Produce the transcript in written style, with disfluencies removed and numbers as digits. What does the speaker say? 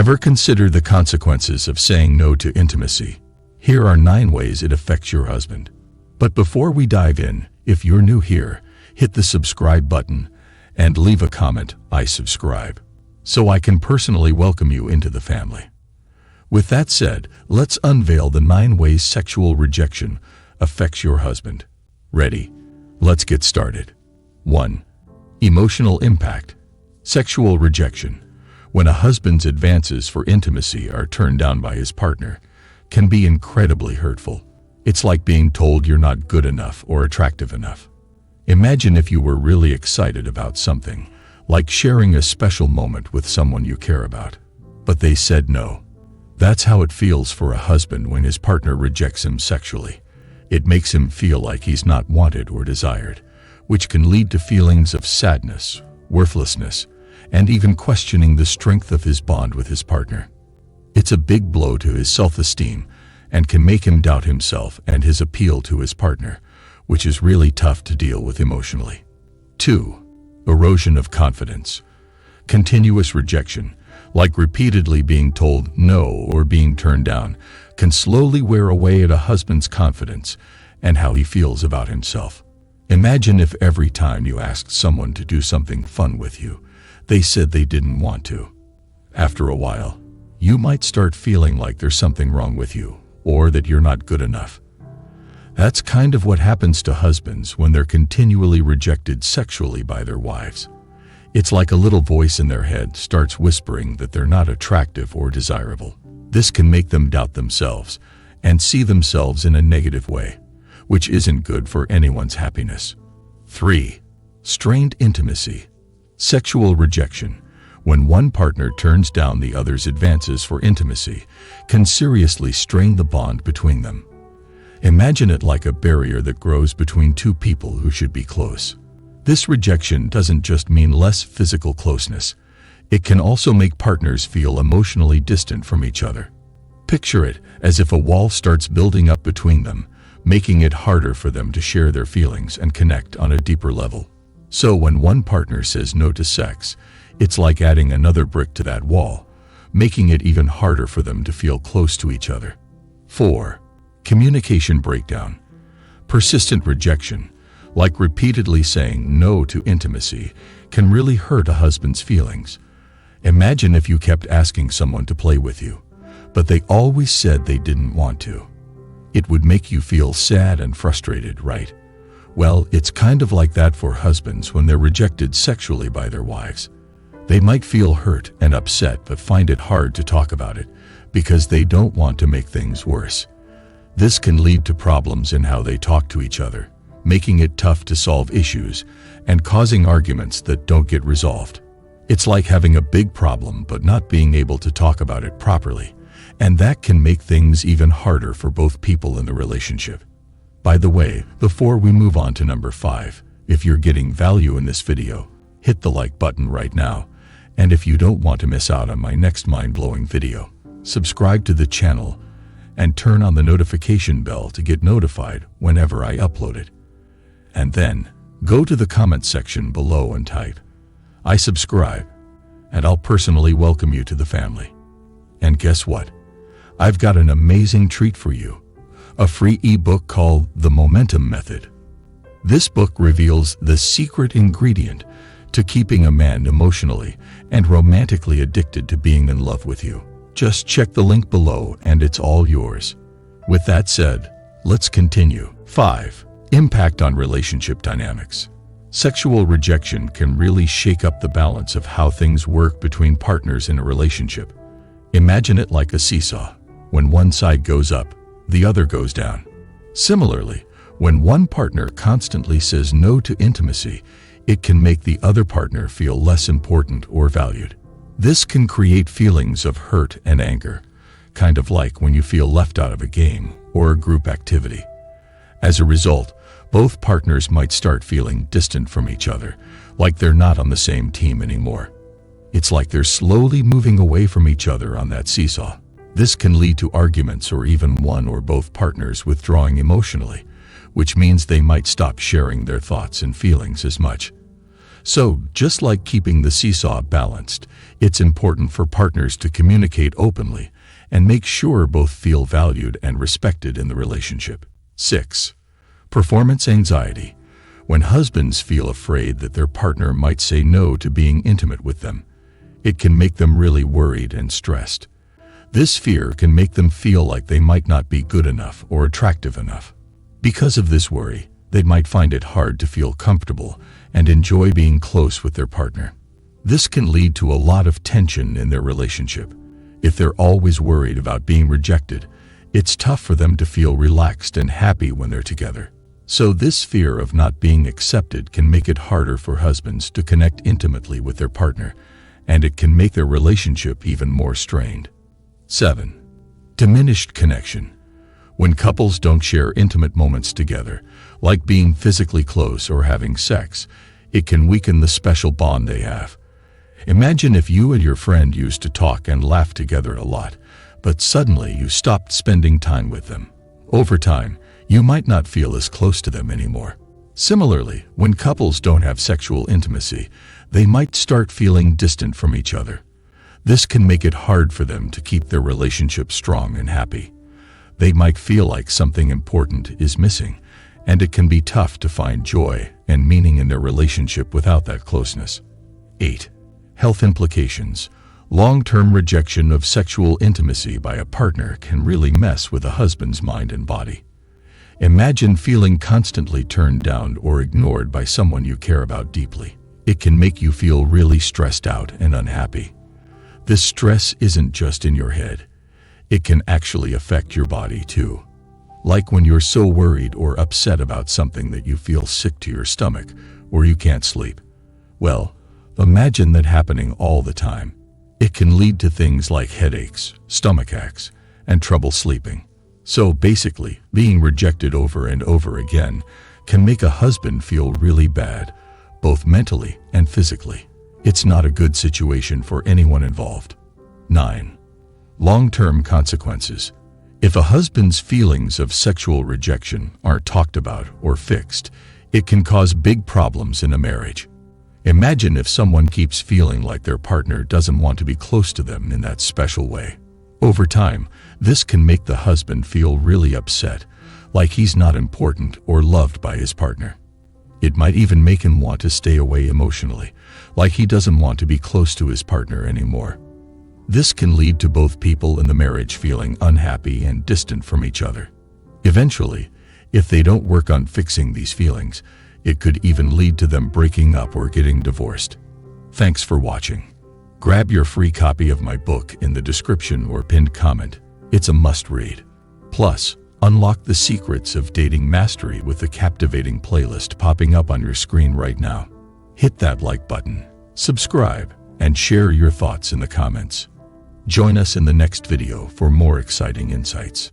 Ever consider the consequences of saying no to intimacy? Here are 9 ways it affects your husband. But before we dive in, if you're new here, hit the subscribe button and leave a comment, "I subscribe," so I can personally welcome you into the family. With that said, let's unveil the 9 ways sexual rejection affects your husband. Ready? Let's get started. 1. Emotional impact. Sexual rejection, when a husband's advances for intimacy are turned down by his partner, can be incredibly hurtful. It's like being told you're not good enough or attractive enough. Imagine if you were really excited about something, like sharing a special moment with someone you care about, but they said no. That's how it feels for a husband when his partner rejects him sexually. It makes him feel like he's not wanted or desired, which can lead to feelings of sadness, worthlessness, and even questioning the strength of his bond with his partner. It's a big blow to his self-esteem and can make him doubt himself and his appeal to his partner, which is really tough to deal with emotionally. 2. Erosion of confidence. Continuous rejection, like repeatedly being told no or being turned down, can slowly wear away at a husband's confidence and how he feels about himself. Imagine if every time you asked someone to do something fun with you, they said they didn't want to. After a while, you might start feeling like there's something wrong with you, or that you're not good enough. That's kind of what happens to husbands when they're continually rejected sexually by their wives. It's like a little voice in their head starts whispering that they're not attractive or desirable. This can make them doubt themselves and see themselves in a negative way, which isn't good for anyone's happiness. 3. Strained intimacy. Sexual rejection, when one partner turns down the other's advances for intimacy, can seriously strain the bond between them. Imagine it like a barrier that grows between two people who should be close. This rejection doesn't just mean less physical closeness. It can also make partners feel emotionally distant from each other. Picture it as if a wall starts building up between them, making it harder for them to share their feelings and connect on a deeper level. So when one partner says no to sex, it's like adding another brick to that wall, making it even harder for them to feel close to each other. 4. Communication breakdown. Persistent rejection, like repeatedly saying no to intimacy, can really hurt a husband's feelings. Imagine if you kept asking someone to play with you, but they always said they didn't want to. It would make you feel sad and frustrated, right? Well, it's kind of like that for husbands when they're rejected sexually by their wives. They might feel hurt and upset but find it hard to talk about it because they don't want to make things worse. This can lead to problems in how they talk to each other, making it tough to solve issues and causing arguments that don't get resolved. It's like having a big problem but not being able to talk about it properly, and that can make things even harder for both people in the relationship. By the way, before we move on to number 5, if you're getting value in this video, hit the like button right now, and if you don't want to miss out on my next mind-blowing video, subscribe to the channel and turn on the notification bell to get notified whenever I upload it. And then, go to the comment section below and type, "I subscribe," and I'll personally welcome you to the family. And guess what? I've got an amazing treat for you. A free ebook called The Momentum Method. This book reveals the secret ingredient to keeping a man emotionally and romantically addicted to being in love with you. Just check the link below and it's all yours. With that said, let's continue. 5. Impact on relationship dynamics. Sexual rejection can really shake up the balance of how things work between partners in a relationship. Imagine it like a seesaw. When one side goes up, the other goes down. Similarly, when one partner constantly says no to intimacy, it can make the other partner feel less important or valued. This can create feelings of hurt and anger, kind of like when you feel left out of a game or a group activity. As a result, both partners might start feeling distant from each other, like they're not on the same team anymore. It's like they're slowly moving away from each other on that seesaw. This can lead to arguments or even one or both partners withdrawing emotionally, which means they might stop sharing their thoughts and feelings as much. So, just like keeping the seesaw balanced, it's important for partners to communicate openly and make sure both feel valued and respected in the relationship. 6. Performance anxiety. When husbands feel afraid that their partner might say no to being intimate with them, it can make them really worried and stressed. This fear can make them feel like they might not be good enough or attractive enough. Because of this worry, they might find it hard to feel comfortable and enjoy being close with their partner. This can lead to a lot of tension in their relationship. If they're always worried about being rejected, it's tough for them to feel relaxed and happy when they're together. So this fear of not being accepted can make it harder for husbands to connect intimately with their partner, and it can make their relationship even more strained. 7. Diminished connection. When couples don't share intimate moments together, like being physically close or having sex, it can weaken the special bond they have. Imagine if you and your friend used to talk and laugh together a lot, but suddenly you stopped spending time with them. Over time, you might not feel as close to them anymore. Similarly, when couples don't have sexual intimacy, they might start feeling distant from each other. This can make it hard for them to keep their relationship strong and happy. They might feel like something important is missing, and it can be tough to find joy and meaning in their relationship without that closeness. 8. Health implications. Long-term rejection of sexual intimacy by a partner can really mess with a husband's mind and body. Imagine feeling constantly turned down or ignored by someone you care about deeply. It can make you feel really stressed out and unhappy. This stress isn't just in your head. It can actually affect your body too. Like when you're so worried or upset about something that you feel sick to your stomach or you can't sleep. Well, imagine that happening all the time. It can lead to things like headaches, stomach aches, and trouble sleeping. So basically, being rejected over and over again can make a husband feel really bad, both mentally and physically. It's not a good situation for anyone involved. 9. Long-term consequences. If a husband's feelings of sexual rejection aren't talked about or fixed, it can cause big problems in a marriage. Imagine if someone keeps feeling like their partner doesn't want to be close to them in that special way. Over time, this can make the husband feel really upset, like he's not important or loved by his partner. It might even make him want to stay away emotionally, like he doesn't want to be close to his partner anymore. This can lead to both people in the marriage feeling unhappy and distant from each other. Eventually, if they don't work on fixing these feelings, it could even lead to them breaking up or getting divorced. Thanks for watching. Grab your free copy of my book in the description or pinned comment. It's a must-read. Plus, unlock the secrets of dating mastery with the captivating playlist popping up on your screen right now. Hit that like button, subscribe, and share your thoughts in the comments. Join us in the next video for more exciting insights.